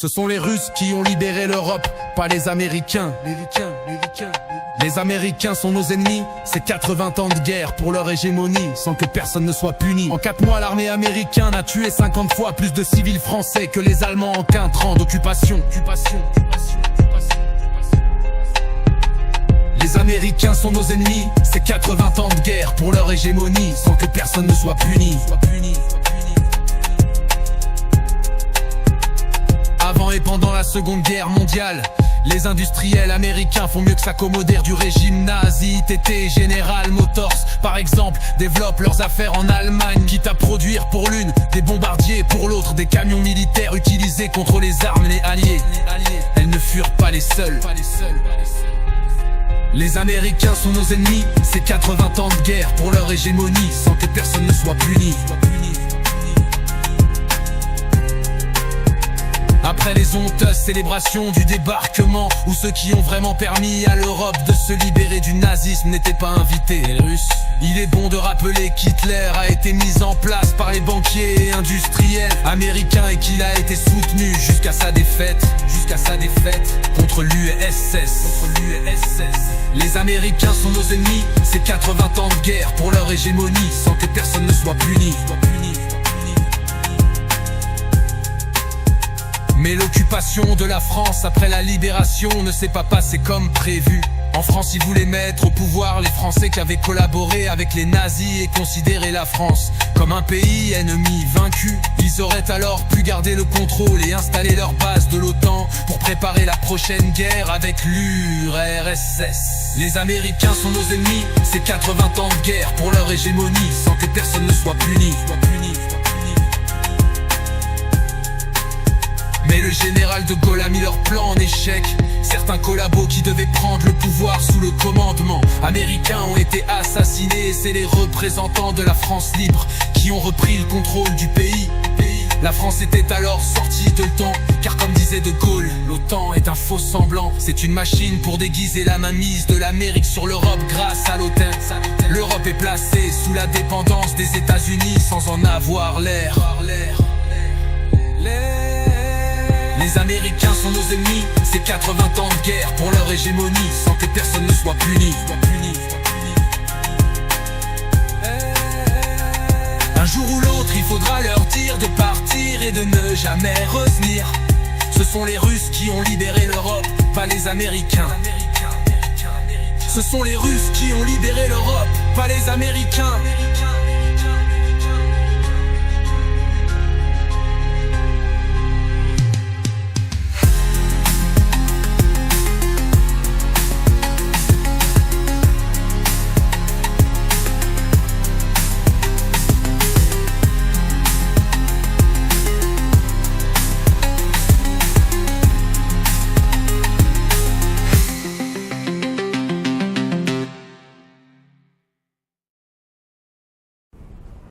Ce sont les Russes qui ont libéré l'Europe, pas les Américains. Les Américains sont nos ennemis, c'est 80 ans de guerre pour leur hégémonie, sans que personne ne soit puni. En 4 mois, l'armée américaine a tué 50 fois plus de civils français que les Allemands en 15 ans d'occupation. Les Américains sont nos ennemis, c'est 80 ans de guerre pour leur hégémonie, sans que personne ne soit puni. Avant et pendant la Seconde Guerre mondiale, les industriels américains font mieux que s'accommoder du régime nazi. TT, General Motors, par exemple, développent leurs affaires en Allemagne, quitte à produire pour l'une des bombardiers, pour l'autre des camions militaires utilisés contre les armes des alliés. Elles ne furent pas les seules. Les Américains sont nos ennemis, c'est 80 ans de guerre pour leur hégémonie, sans que personne ne soit puni. Après les honteuses célébrations du débarquement, où ceux qui ont vraiment permis à l'Europe de se libérer du nazisme n'étaient pas invités, les Russes. Il est bon de rappeler qu'Hitler a été mis en place par les banquiers et industriels américains et qu'il a été soutenu jusqu'à sa défaite contre l'URSS. Les Américains sont nos ennemis, c'est 80 ans de guerre pour leur hégémonie, sans que personne ne soit puni. Mais l'occupation de la France après la libération ne s'est pas passée comme prévu. En France, ils voulaient mettre au pouvoir les Français qui avaient collaboré avec les nazis et considérer la France comme un pays ennemi vaincu. Ils auraient alors pu garder le contrôle et installer leur base de l'OTAN pour préparer la prochaine guerre avec l'URSS. Les Américains sont nos ennemis, c'est 80 ans de guerre pour leur hégémonie, sans que personne ne soit puni. Mais le général de Gaulle a mis leur plan en échec. Certains collabos qui devaient prendre le pouvoir sous le commandement américain ont été assassinés, et c'est les représentants de la France libre qui ont repris le contrôle du pays. La France était alors sortie de l'OTAN, car comme disait de Gaulle, l'OTAN est un faux semblant. C'est une machine pour déguiser la mainmise de l'Amérique sur l'Europe grâce à l'OTAN. L'Europe est placée sous la dépendance des États-Unis sans en avoir l'air. Les Américains sont nos ennemis, c'est 80 ans de guerre pour leur hégémonie, sans que personne ne soit puni. Un jour ou l'autre, il faudra leur dire de partir et de ne jamais revenir. Ce sont les Russes qui ont libéré l'Europe, pas les Américains. Ce sont les Russes qui ont libéré l'Europe, pas les Américains.